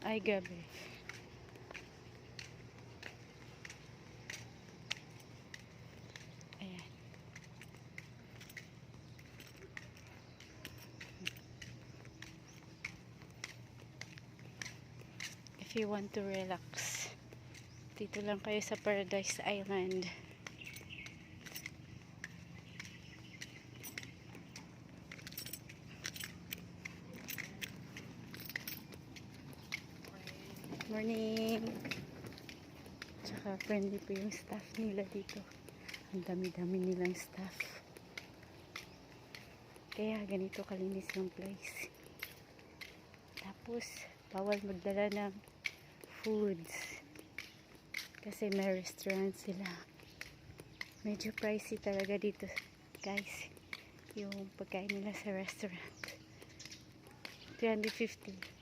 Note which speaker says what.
Speaker 1: Ay, gabi. Ayan. If you want to relax, dito lang kayo sa Paradise Island. Morning! Tsaka friendly po yung staff nila dito. Ang dami-dami nilang staff. Kaya ganito kalinis yung place. Tapos, bawal magdala ng foods. Kasi may restaurant sila. Medyo pricey talaga dito, guys. Yung pagkain nila sa restaurant. 350.